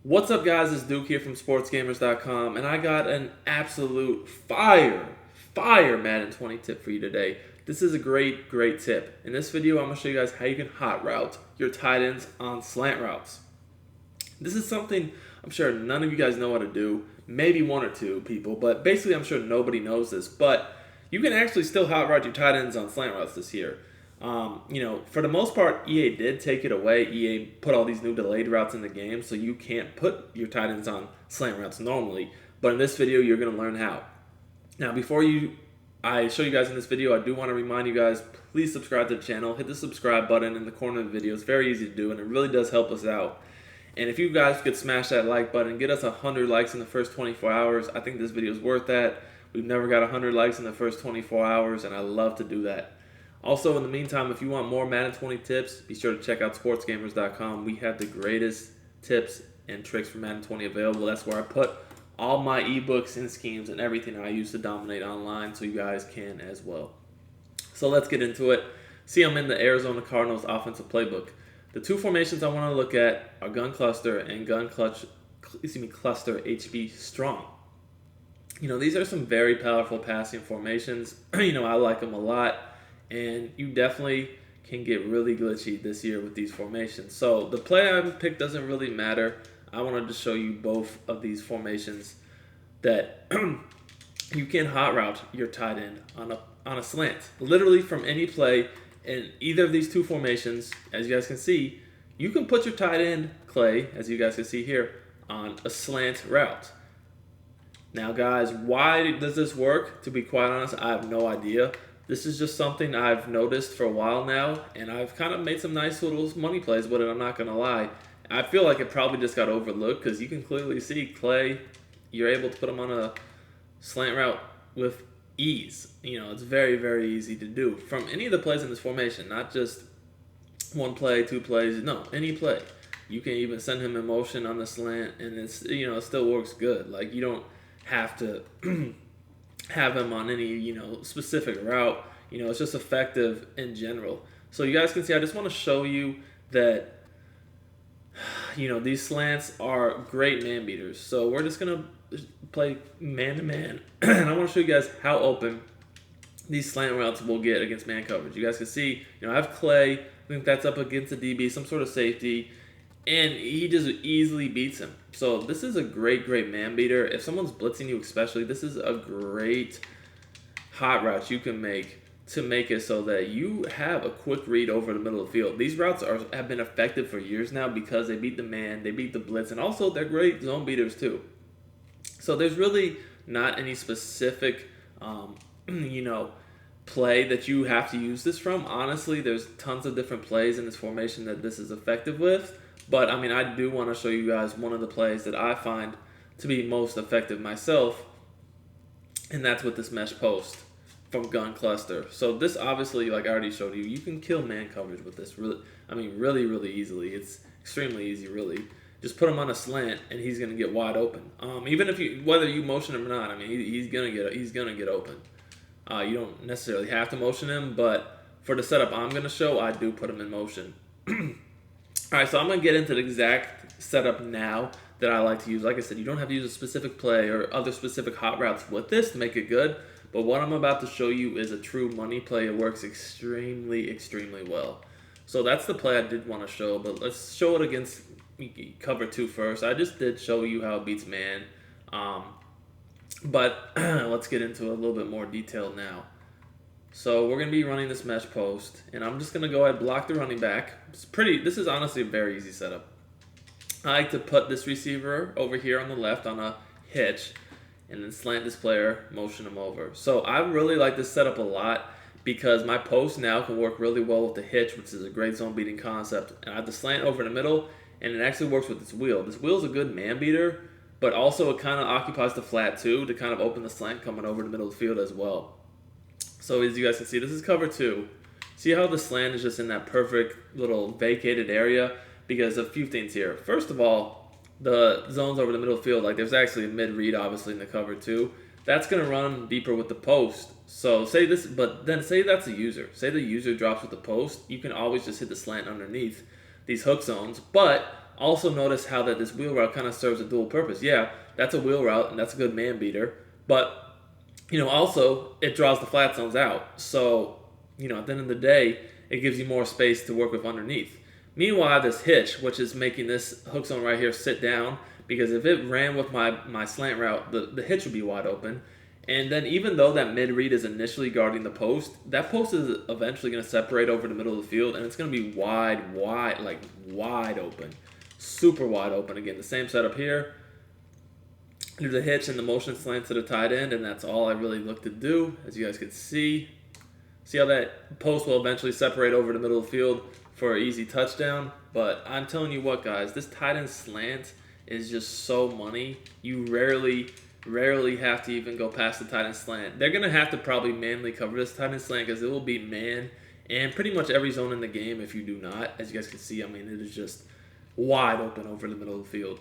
What's up, guys? It's Duke here from SportsGamers.com, and I got an absolute fire Madden 20 tip for you today. This is a great tip. In this video, I'm going to show you guys how you can hot route your tight ends on slant routes. This is something I'm sure none of you guys know how to do, maybe one or two people, but basically I'm sure nobody knows this, but you can actually still hot route your tight ends on slant routes this year. For the most part, EA did take it away. EA put all these new delayed routes in the game, so you can't put your tight ends on slant routes normally. But in this video, you're going to learn how. Now, before I show you guys in this video, I do want to remind you guys, please subscribe to the channel. Hit the subscribe button in the corner of the video. It's very easy to do, and it really does help us out. And if you guys could smash that like button, get us 100 likes in the first 24 hours, I think this video is worth that. We've never got 100 likes in the first 24 hours, and I love to do that. Also, in the meantime, if you want more Madden 20 tips, be sure to check out SportsGamers.com. We have the greatest tips and tricks for Madden 20 available. That's where I put all my ebooks and schemes and everything I use to dominate online, so you guys can as well. So let's get into it. See, I'm in the Arizona Cardinals offensive playbook. The two formations I want to look at are gun cluster and cluster HB strong. These are some very powerful passing formations. I like them a lot. And you definitely can get really glitchy this year with these formations. So the play I picked doesn't really matter. I wanted to show you both of these formations that you can hot route your tight end on a slant. Literally from any play in either of these two formations, as you guys can see, you can put your tight end, Clay, as you guys can see here, on a slant route. Now, guys, why does this work? To be quite honest, I have no idea. This is just something I've noticed for a while now, and I've kind of made some nice little money plays with it, I'm not going to lie. I feel like it probably just got overlooked because you can clearly see Clay, you're able to put him on a slant route with ease. It's very, very easy to do from any of the plays in this formation, not just one play, two plays, no, any play. You can even send him in motion on the slant, and it still works good. Like, you don't have to have him on any, specific route. It's just effective in general. So you guys can see, I just want to show you that, these slants are great man beaters. So we're just going to play man-to-man. And I want to show you guys how open these slant routes will get against man coverage. You guys can see, I have Clay. I think that's up against a DB, some sort of safety. And he just easily beats him. So this is a great man beater. If someone's blitzing you especially, this is a great hot route you can make to make it so that you have a quick read over the middle of the field. These routes have been effective for years now because they beat the man, they beat the blitz, and also they're great zone beaters too. So there's really not any specific, play that you have to use this from. Honestly, there's tons of different plays in this formation that this is effective with. But, I do want to show you guys one of the plays that I find to be most effective myself, and that's with this mesh post from gun cluster. So this obviously, like I already showed you, you can kill man coverage with this really easily. It's extremely easy, really. Just put him on a slant, and he's going to get wide open. Even if whether you motion him or not, he's going to get open. You don't necessarily have to motion him, but for the setup I'm going to show, I do put him in motion. All right, so I'm going to get into the exact setup now that I like to use. Like I said, you don't have to use a specific play or other specific hot routes with this to make it good. But what I'm about to show you is a true money play. It works extremely well. So that's the play I did want to show, but let's show it against cover 2 first. I just did show you how it beats man. But let's get into a little bit more detail now. So we're going to be running this mesh post, and I'm just going to go ahead and block the running back. This is honestly a very easy setup. I like to put this receiver over here on the left on a hitch, and then slant this player, motion him over. So I really like this setup a lot because my post now can work really well with the hitch, which is a great zone beating concept. And I have the slant over the middle, and it actually works with this wheel. This wheel is a good man beater, but also it kind of occupies the flat too to kind of open the slant coming over the middle of the field as well. So as you guys can see, this is cover 2. See how the slant is just in that perfect little vacated area? Because a few things here. First of all, the zones over the middle of the field, like there's actually a mid-read obviously in the cover 2. That's going to run deeper with the post. So say this, but then say that's a user. Say the user drops with the post, you can always just hit the slant underneath these hook zones. But Also notice how that this wheel route kind of serves a dual purpose. Yeah, that's a wheel route and that's a good man beater, but also it draws the flat zones out. So, at the end of the day, it gives you more space to work with underneath. Meanwhile, this hitch, which is making this hook zone right here sit down, because if it ran with my slant route, the hitch would be wide open. And then even though that mid read is initially guarding the post, that post is eventually going to separate over the middle of the field, and it's going to be wide open. Super wide open. Again, the same setup here. Do the hitch and the motion slant to the tight end, and that's all I really look to do, as you guys can see. See how that post will eventually separate over the middle of the field for an easy touchdown. But I'm telling you what, guys, this tight end slant is just so money. You rarely have to even go past the tight end slant. They're going to have to probably manually cover this tight end slant because it will be man and pretty much every zone in the game if you do not. As you guys can see, I mean, it is just wide open over the middle of the field.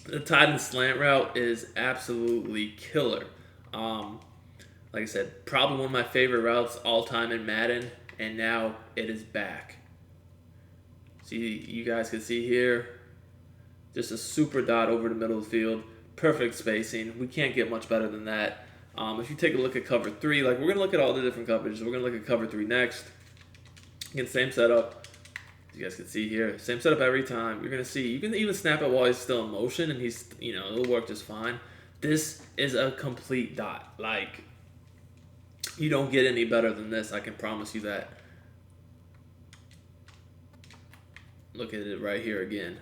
The tight end slant route is absolutely killer. Like I said, probably one of my favorite routes all time in Madden, and now it is back. See, you guys can see here, just a super dot over the middle of the field. Perfect spacing. We can't get much better than that. If you take a look at cover 3, like we're going to look at all the different coverages. We're going to look at cover 3 next. Again, same setup. As you guys can see here, same setup every time. You're going to see, you can even snap it while he's still in motion, and he's, it'll work just fine. This is a complete dot. Like, you don't get any better than this. I can promise you that. Look at it right here again.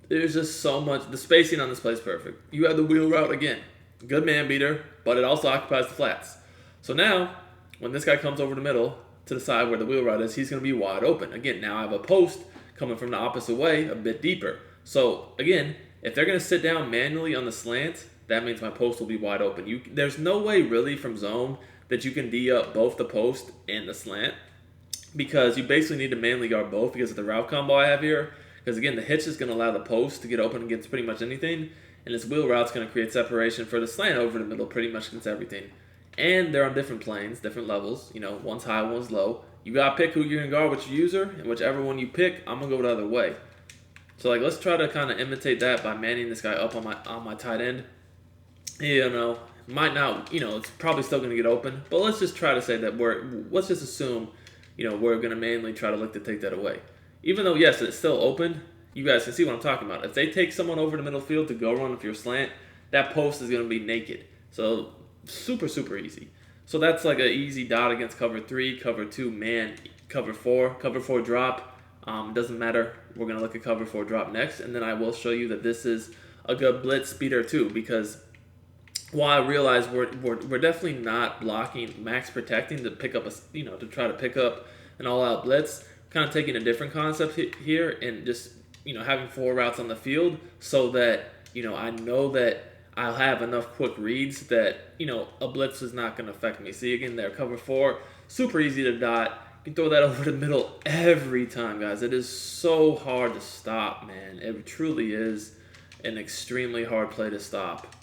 There's just so much. The spacing on this play is perfect. You have the wheel route again. Good man beater, but it also occupies the flats. So now, when this guy comes over the middle to the side where the wheel route is, he's going to be wide open. Again, now I have a post coming from the opposite way, a bit deeper. So again, if they're going to sit down manually on the slant, that means my post will be wide open. There's no way really from zone that you can D up both the post and the slant, because you basically need to manually guard both because of the route combo I have here. Because again, the hitch is going to allow the post to get open against pretty much anything, and this wheel route is going to create separation for the slant over the middle pretty much against everything. And they're on different planes, different levels. One's high, one's low. You got to pick who you're going to guard, which user, and whichever one you pick, I'm going to go the other way. So let's try to kind of imitate that by manning this guy up on my tight end. Might not, it's probably still going to get open, but let's just try to say that let's just assume, we're going to manually try to look to take that away. Even though, yes, it's still open, you guys can see what I'm talking about. If they take someone over the middle field to go run with your slant, that post is going to be naked. So, super, super easy. So that's like an easy dot against cover 3, cover 2, man, cover 4 drop. Doesn't matter. We're going to look at cover 4 drop next, and then I will show you that this is a good blitz speeder too, because while I realize we're definitely not blocking, max protecting to pick up to try to pick up an all-out blitz, kind of taking a different concept here and just having 4 routes on the field so that I know that I'll have enough quick reads that a blitz is not going to affect me. See again there, cover 4, super easy to dot. You can throw that over the middle every time, guys. It is so hard to stop, man. It truly is an extremely hard play to stop.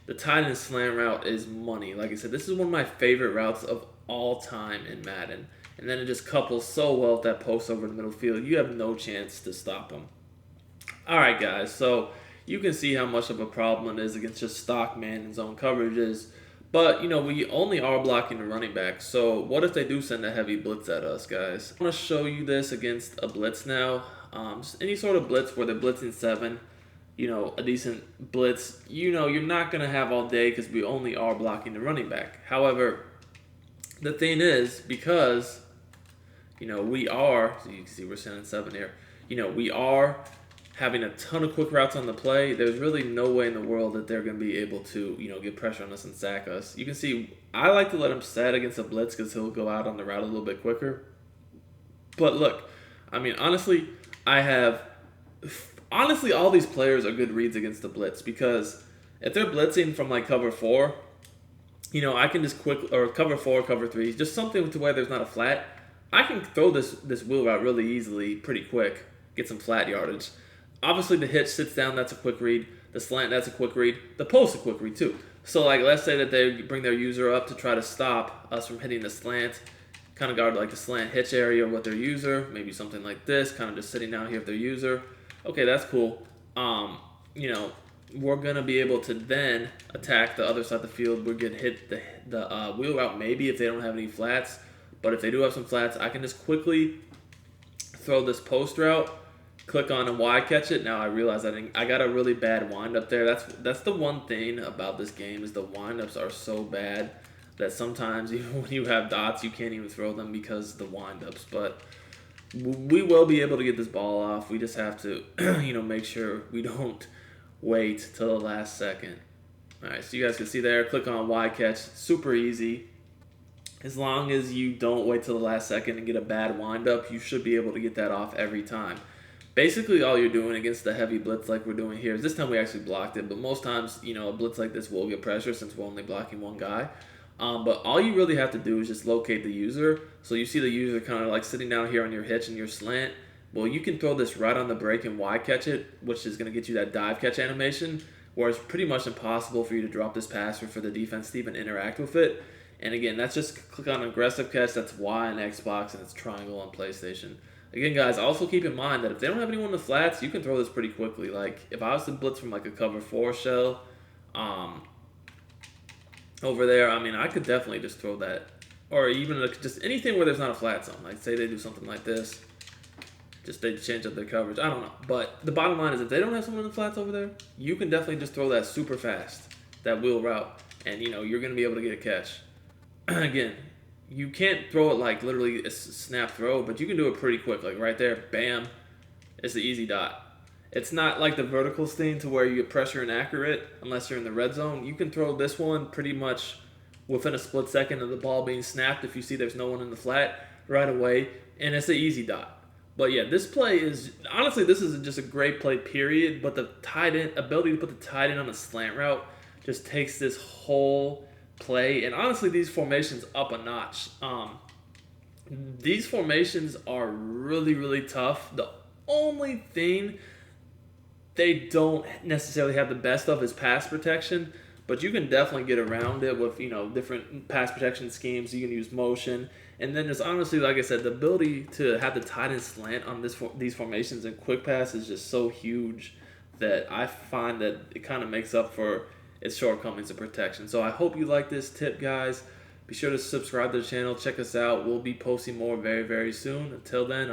The tight end slant route is money. Like I said, this is one of my favorite routes of all time in Madden. And then it just couples so well with that post over the middle field. You have no chance to stop them. All right, guys. So you can see how much of a problem it is against just stock man and zone coverages. But, we only are blocking the running back. So what if they do send a heavy blitz at us, guys? I want to show you this against a blitz now. Just any sort of blitz where they're blitzing 7. A decent blitz. You're not going to have all day because we only are blocking the running back. However, the thing is, because we are, so you can see we're sending 7 here, we are having a ton of quick routes on the play. There's really no way in the world that they're going to be able to, get pressure on us and sack us. You can see I like to let him set against a blitz because he'll go out on the route a little bit quicker. But look, honestly, all these players are good reads against the blitz, because if they're blitzing from cover 4, I can just or cover 4, cover 3, just something to where there's not a flat. I can throw this wheel route really easily, pretty quick, get some flat yardage. Obviously, the hitch sits down, that's a quick read. The slant, that's a quick read. The post, a quick read too. So, let's say that they bring their user up to try to stop us from hitting the slant, kind of guard like the slant hitch area with their user, maybe something like this, kind of just sitting down here with their user. Okay, that's cool. You know, we're gonna be able to then attack the other side of the field. We're gonna hit the wheel route maybe if they don't have any flats, but if they do have some flats, I can just quickly throw this post route, click on a Y catch it. Now I realize I got a really bad windup there. That's the one thing about this game is the windups are so bad that sometimes even when you have dots, you can't even throw them because of the windups. But we will be able to get this ball off. We just have to, make sure we don't wait till the last second. All right, so you guys can see there, click on Y catch, super easy. As long as you don't wait till the last second and get a bad windup, you should be able to get that off every time. Basically, all you're doing against the heavy blitz like we're doing here is this time we actually blocked it, but most times, a blitz like this will get pressure since we're only blocking one guy. But all you really have to do is just locate the user. So you see the user kind of like sitting down here on your hitch and your slant. Well, you can throw this right on the break and Y catch it, which is going to get you that dive catch animation, where it's pretty much impossible for you to drop this pass or for the defense to even interact with it. And again, that's just click on aggressive catch. That's Y on Xbox and it's triangle on PlayStation. Again, guys, also keep in mind that if they don't have anyone in the flats, you can throw this pretty quickly. Like, if I was to blitz from like a cover 4 shell, over there, I could definitely just throw that. Or even just anything where there's not a flat zone. Like, say they do something like this. Just they change up their coverage. I don't know. But the bottom line is if they don't have someone in the flats over there, you can definitely just throw that super fast, that wheel route. And, you're going to be able to get a catch. Again, you can't throw it like literally a snap throw, but you can do it pretty quick. Like right there, bam, it's the easy dot. It's not like the vertical thing to where you get pressure inaccurate unless you're in the red zone. You can throw this one pretty much within a split second of the ball being snapped if you see there's no one in the flat right away, and it's an easy dot. But yeah, this play is, honestly, this is just a great play, period, but the tight end, ability to put the tight end on a slant route just takes this whole play, and honestly, these formations up a notch. These formations are really, really tough. The only thing they don't necessarily have the best of is pass protection, but you can definitely get around it with, different pass protection schemes. You can use motion. And then there's honestly, like I said, the ability to have the tight end slant on these formations and quick pass is just so huge that I find that it kind of makes up for its shortcomings in protection. So I hope you like this tip, guys. Be sure to subscribe to the channel. Check us out. We'll be posting more very, very soon. Until then,